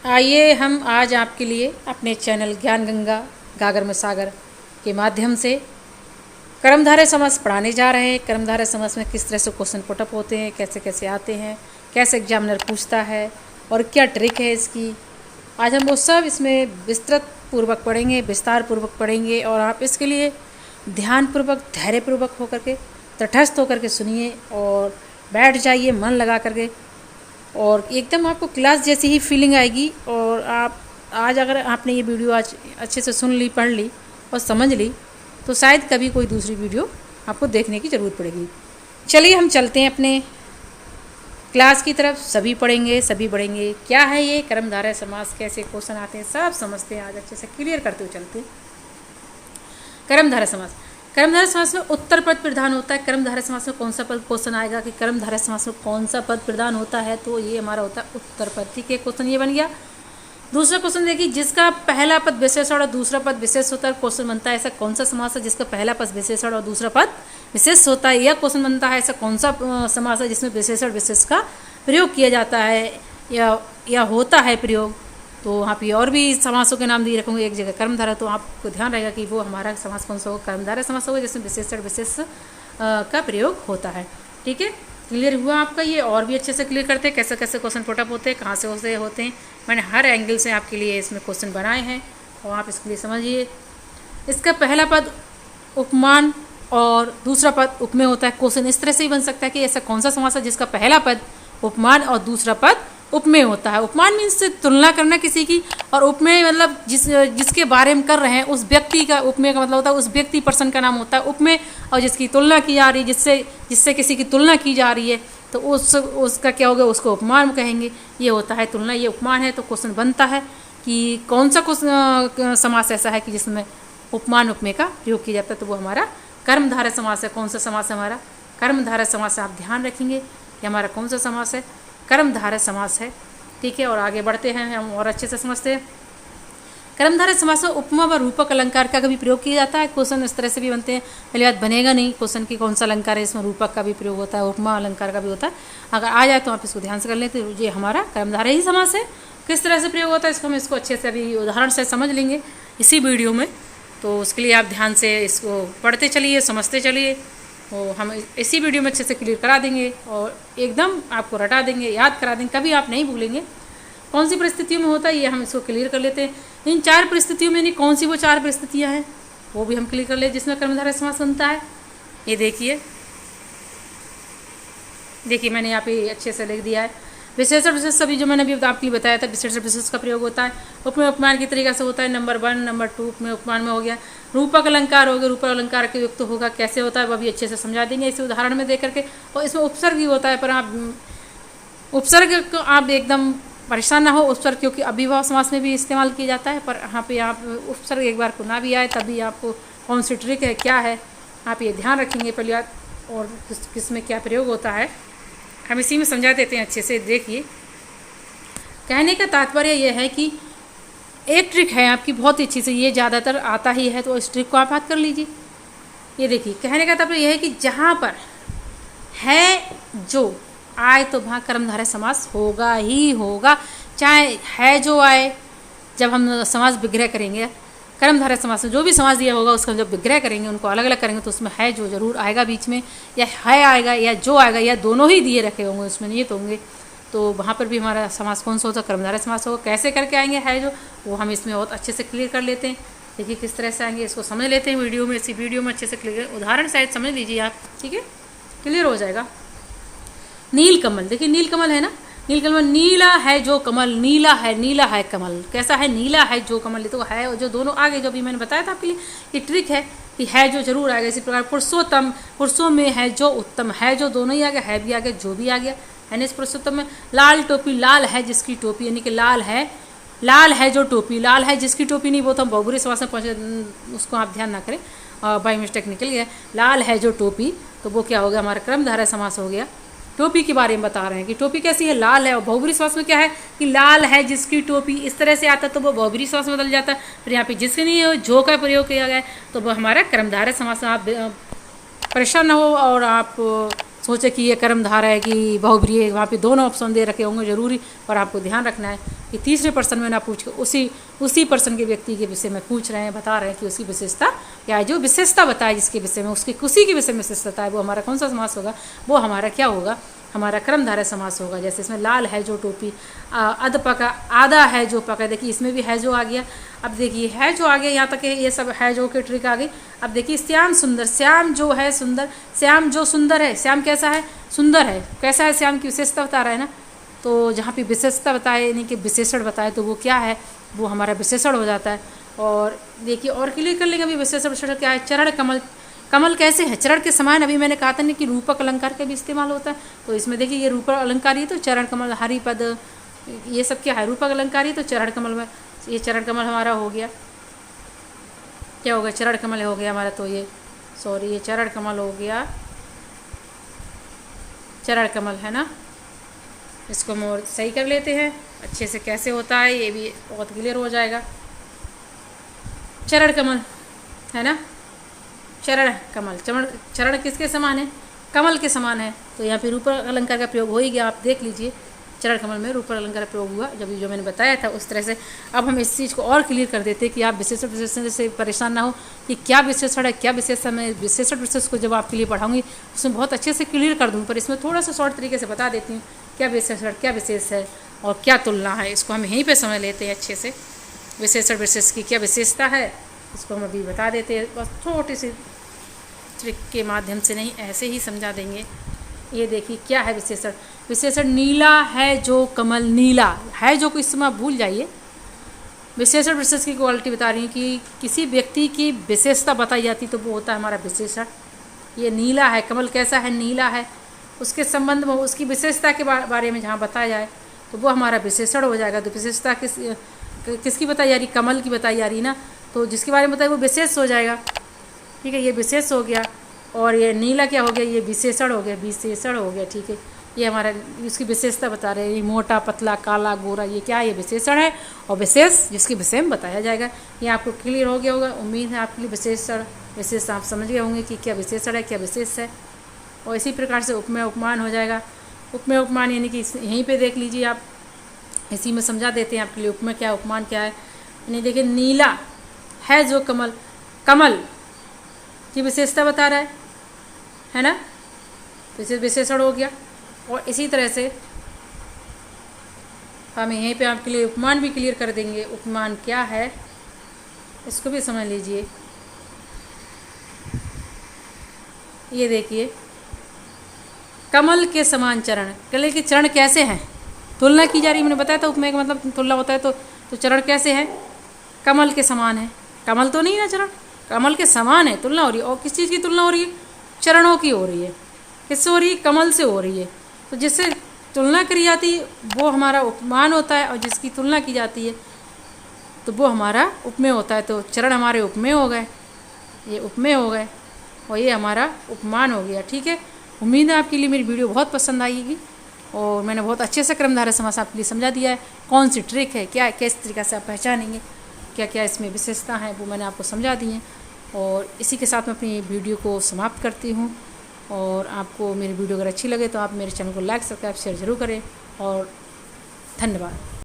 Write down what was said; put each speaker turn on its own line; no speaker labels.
आइए हम आज आपके लिए अपने चैनल ज्ञान गंगा गागर में सागर के माध्यम से कर्मधारय समास पढ़ाने जा रहे हैं। कर्मधारय समास में किस तरह से क्वेश्चन पुटअप होते हैं, कैसे कैसे आते हैं, कैसे एग्जामिनर पूछता है और क्या ट्रिक है इसकी। आज हम वो सब इसमें विस्तृत पूर्वक पढ़ेंगे, विस्तार पूर्वक पढ़ेंगे और आप इसके लिए ध्यानपूर्वक, धैर्यपूर्वक होकर के, तटस्थ होकर के सुनिए और बैठ जाइए मन लगा करके, और एकदम आपको क्लास जैसी ही फीलिंग आएगी। और आप आज अगर आपने ये वीडियो आज अच्छे से सुन ली, पढ़ ली और समझ ली तो शायद कभी कोई दूसरी वीडियो आपको देखने की ज़रूरत पड़ेगी। चलिए हम चलते हैं अपने क्लास की तरफ। सभी पढ़ेंगे, सभी बढ़ेंगे। क्या है ये कर्मधारय समास, कैसे क्वेश्चन आते हैं, सब समझते हैं। आज अच्छे से क्लियर करते हुए चलते हैं। कर्मधारय समास, कर्मधारय समास में उत्तर पद प्रधान होता है। कर्मधारय समास में कौन सा पद क्वेश्चन आएगा कि कर्मधारय समास में कौन सा पद प्रधान होता है, तो ये हमारा होता है उत्तर पद। ठीक है, क्वेश्चन ये बन गया। दूसरा क्वेश्चन देखिए, जिसका पहला पद विशेषण और दूसरा पद विशेष होता है, क्वेश्चन बनता है ऐसा कौन सा समास है जिसका पहला पद विशेषण और दूसरा पद विशेष होता है। यह क्वेश्चन बनता है ऐसा कौन सा समास है जिसमें विशेषण विशेष का प्रयोग किया जाता है या होता है प्रयोग। तो वहाँ पे और भी समासों के नाम दिए रखूँगे एक जगह कर्मधारय, तो आपको ध्यान रहेगा कि वो हमारा समास कौन सा होगा, कर्मधारय समास होगा जिसमें विशेषण विशेष का प्रयोग होता है। ठीक है, क्लियर हुआ आपका ये। और भी अच्छे से क्लियर करते हैं कैसे कैसे क्वेश्चन पुटअप होते हैं, कहाँ से होते हैं। मैंने हर एंगल से आपके लिए इसमें क्वेश्चन बनाए हैं और आप इसके लिए समझिए। इसका पहला पद उपमान और दूसरा पद उपमेय होता है। क्वेश्चन इस तरह से ही बन सकता है कि ऐसा कौन सा समास है जिसका पहला पद उपमान और दूसरा पद उपमेय होता है। उपमान मीन्स से तुलना करना किसी की, और उपमेय मतलब जिसके बारे में कर रहे हैं उस व्यक्ति का, उपमेय का मतलब होता है उस व्यक्ति पर्सन का नाम होता है उपमेय। और जिसकी तुलना की जा रही है, जिससे किसी की तुलना की जा रही है, तो उसका क्या होगा, उसको उपमान कहेंगे। ये होता है तुलना, ये उपमान है। तो क्वेश्चन बनता है कि कौन सा समास ऐसा है कि जिसमें उपमान उपमेय का प्रयोग किया जाता है, तो वो हमारा कर्मधारय समास है। कौन सा समास है हमारा? कर्मधारय समास। आप ध्यान रखेंगे ये हमारा कौन सा समास है, कर्मधारय समास है। ठीक है, और आगे बढ़ते हैं हम और अच्छे से समझते हैं। कर्मधारय समास में उपमा व रूपक अलंकार का भी प्रयोग किया जाता है। क्वेश्चन इस तरह से भी बनते हैं, पहले बात बनेगा नहीं क्वेश्चन की कौन सा अलंकार है, इसमें रूपक का भी प्रयोग होता है, उपमा अलंकार का भी होता है। अगर आ जाए तो आप इसको ध्यान से कर लेते हैं। ये हमारा कर्मधारय ही समास है। किस तरह से प्रयोग होता है हम इसको अच्छे से अभी उदाहरण से समझ लेंगे इसी वीडियो में। तो उसके लिए आप ध्यान से इसको पढ़ते चलिए, समझते चलिए, और हम इसी वीडियो में अच्छे से क्लियर करा देंगे और एकदम आपको रटा देंगे, याद करा देंगे, कभी आप नहीं भूलेंगे। कौन सी परिस्थितियों में होता है ये हम इसको क्लियर कर लेते हैं। इन चार परिस्थितियों में नहीं, कौन सी वो चार परिस्थितियां हैं वो भी हम क्लियर कर लेते जिसमें कर्मधारय समास बनता है। ये देखिए मैंने यहाँ पे अच्छे से लिख दिया है। विशेषण विशेष सभी जो मैंने अभी आपके लिए बताया था, विशेषण विशेष का प्रयोग होता है। उपमेय उपमान की तरीका से होता है। नंबर 1, नंबर 2 उपमेय उपमान में हो गया। रूपक अलंकार हो गया, रूपक अलंकार के युक्त होगा, कैसे होता है वो भी अच्छे से समझा देंगे इसी उदाहरण में देख करके। और इसमें उपसर्ग भी होता है, पर आप उपसर्ग को आप एकदम परेशान ना हो। उपसर्ग क्योंकि अभिभाव समास में भी इस्तेमाल किया जाता है, पर यहाँ पे आप उपसर्ग एक बार को ना भी आए तभी आपको कौन सी ट्रिक है, क्या है, आप ये ध्यान रखेंगे पहली बात, और किस में क्या प्रयोग होता है हम इसी में समझा देते हैं अच्छे से। देखिए, कहने का तात्पर्य यह है कि एक ट्रिक है आपकी बहुत ही अच्छी से, ये ज़्यादातर आता ही है, तो इस ट्रिक को आप याद कर लीजिए। ये देखिए, कहने का तात्पर्य यह है कि जहाँ पर है जो आए तो वहाँ कर्मधारय समास होगा ही होगा। चाहे है जो आए, जब हम समास विग्रह करेंगे कर्मधारय समास में जो भी समास दिया होगा उसका जब विग्रह करेंगे, उनको अलग अलग करेंगे, तो उसमें है जो जरूर आएगा बीच में, या है आएगा या जो आएगा, या दोनों ही दिए रखे होंगे उसमें, नहीं तो होंगे। तो वहाँ पर भी हमारा समास कौन सा होता है, कर्मधारय समास होगा। कैसे करके आएंगे है जो, वो हम इसमें बहुत अच्छे से क्लियर कर लेते हैं। देखिए किस तरह से आएंगे, इसको समझ लेते हैं वीडियो में, इसी वीडियो में अच्छे से क्लियर उदाहरण शायद समझ लीजिए आप। ठीक है, क्लियर हो जाएगा। नील कमल, देखिए नील कमल है ना, नील कमल, नीला है जो कमल, नीला है कमल। कैसा है, नीला है जो कमल, तो है और जो दोनों आगे जो अभी मैंने बताया था आपके लिए, ये ट्रिक है कि है जो जरूर आएगा। इसी प्रकार पुरुषोत्तम, पुरुषों में है जो उत्तम, है जो दोनों ही आ गया, है भी आ गया, जो भी आ गया, है ना। इस पुरुषोत्तम में लाल टोपी, लाल है जिसकी टोपी, यानी कि लाल है जो टोपी, लाल है जिसकी टोपी नहीं, वो तो हम बहुब्रीहि समास में पहुँचे, उसको आप ध्यान ना करें, बाई मिस्टेक निकल गया। लाल है जो टोपी, तो वो क्या हो गया, हमारा कर्मधारय समास हो गया। टोपी के बारे में बता रहे हैं कि टोपी कैसी है, लाल है। और बहुब्रीहि समास में क्या है कि लाल है जिसकी टोपी, इस तरह से आता है तो वो बहुब्रीहि समास में बदल जाता है। फिर यहाँ पे जिसके नहीं है जो का प्रयोग किया गया है, तो वो हमारा कर्मधारय समास में। आप परेशान ना हो और आप सोचे कि ये कर्मधारय है कि बहुब्रीहि है, वहाँ पे दोनों ऑप्शन दे रखे होंगे जरूरी, पर आपको ध्यान रखना है कि तीसरे पर्सन में ना पूछ के उसी पर्सन के व्यक्ति के विषय में पूछ रहे हैं, बता रहे हैं कि उसकी विशेषता क्या है। जो विशेषता बताए जिसके विषय में, उसकी खुशी के विषय में विशेषता है, वो हमारा कौन सा समास होगा, वो हमारा क्या होगा, हमारा कर्मधारय समास होगा। जैसे इसमें लाल है जो टोपी, अध पका, आधा है जो पका, देखिए इसमें भी है जो आ गया। अब देखिए है जो आ गया, यहाँ तक ये सब है जो की ट्रिक आ गई। अब देखिए श्याम सुंदर, श्याम जो है सुंदर, श्याम जो सुंदर है, श्याम कैसा है, सुंदर है, कैसा है, श्याम की विशेषता बता रहा है ना। तो जहाँ पे विशेषता बताए यानी कि विशेषण बताए तो वो क्या है, वो हमारा विशेषण हो जाता है। और देखिए और क्लियर कर लेंगे अभी विशेषण विशेषण क्या है। चरण कमल, कमल कैसे है, चरण के समान। अभी मैंने कहा था ना कि रूपक अलंकार का भी इस्तेमाल होता है, तो इसमें देखिए ये रूपक अलंकार ही, तो चरण कमल, हरिपद, ये सब क्या है, रूपक अलंकार ही। तो चरण कमल में ये चरण कमल हमारा हो गया, क्या हो गया, चरण कमल हो गया हमारा। तो ये ये चरण कमल हो गया, चरण कमल है ना। इसको हम और सही कर लेते हैं अच्छे से, कैसे होता है ये भी बहुत क्लियर हो जाएगा। चरण कमल है ना, चरण कमल, चरण किसके समान है, कमल के समान है। तो यहाँ पे रूपक अलंकार का प्रयोग हो ही गया, आप देख लीजिए चरण कमल में रूपक अलंकार का प्रयोग हुआ जब जो मैंने बताया था उस तरह से। अब हम इस चीज़ को और क्लियर कर देते हैं कि आप विशेषण विशेषण से परेशान ना हो कि क्या विशेषण है क्या विशेषण है। विशेषण विशेष को जब आपके लिए पढ़ाऊंगी उसमें बहुत अच्छे से क्लियर कर दूँ, पर इसमें थोड़ा सा शॉर्ट तरीके से बता देती हूँ क्या विशेषण क्या विशेष है और क्या तुलना है। इसको हम यहीं पर समझ लेते हैं अच्छे से, विशेषण विशेष की क्या विशेषता है इसको हम अभी बता देते हैं, बस छोटी सी ट्रिक के माध्यम से, नहीं ऐसे ही समझा देंगे। ये देखिए क्या है विशेषण, विशेषण नीला है जो कमल, नीला है जो को इस समय भूल जाइए। विशेषण विशेष की क्वालिटी बता रही हूँ कि किसी व्यक्ति की विशेषता बताई जाती तो वो होता है हमारा विशेषण। ये नीला है, कमल कैसा है, नीला है, उसके संबंध में उसकी विशेषता के बारे में जहाँ बताया जाए तो वो हमारा विशेषण हो जाएगा। तो विशेषता किसकी बताई जा रही, कमल की बताई जा रही ना, तो जिसके बारे में बताया वो विशेष हो जाएगा। ठीक है, ये विशेष हो गया। और ये नीला क्या हो गया, ये विशेषण हो गया, विशेषण हो गया। ठीक है, ये हमारा इसकी विशेषता बता रहे हैं, ये मोटा पतला काला गोरा, ये क्या है, ये विशेषण है। और विशेष जिसके विषय में बताया जाएगा। ये आपको क्लियर हो गया होगा, उम्मीद है आपके लिए विशेषण विशेष आप समझ गए होंगे कि क्या विशेषण है क्या विशेष है। और इसी प्रकार से उपमेय उपमान हो जाएगा। उपमेय उपमान यानी कि यहीं पर देख लीजिए आप, इसी में समझा देते हैं आपके लिए उपमेय क्या उपमान क्या है। यानी देखिए नीला है जो कमल, कमल की विशेषता बता रहा है ना, तो इसे विशेषण हो गया। और इसी तरह से हम यहीं पे आपके लिए उपमान भी क्लियर कर देंगे। उपमान क्या है इसको भी समझ लीजिए। ये देखिए कमल के समान चरण, कमल के चरण कैसे हैं, तुलना की जा रही, मैंने बताया था उपमेय का मतलब तुलना होता है। तो चरण कैसे हैं, कमल के समान है, कमल तो नहीं ना चरण, कमल के समान है, तुलना हो रही है। और किस चीज़ की तुलना हो रही है, चरणों की हो रही है। किससे हो रही है, कमल से हो रही है। तो जिससे तुलना करी जाती है वो हमारा उपमान होता है, और जिसकी तुलना की जाती है तो वो हमारा उपमेय होता है। तो चरण हमारे उपमेय हो गए, ये उपमेय हो गए, और ये हमारा उपमान हो गया। ठीक है, उम्मीद है आपके लिए मेरी वीडियो बहुत पसंद आएगी, और मैंने बहुत अच्छे से कर्मधारय समास आपके लिए समझा दिया है। कौन सी ट्रिक है, क्या किस तरीक़े से आप पहचानेंगे, क्या क्या इसमें विशेषता है, वो मैंने आपको समझा दी हैं। और इसी के साथ मैं अपनी वीडियो को समाप्त करती हूँ। और आपको मेरी वीडियो अगर अच्छी लगे तो आप मेरे चैनल को लाइक सब्सक्राइब शेयर ज़रूर करें, और धन्यवाद।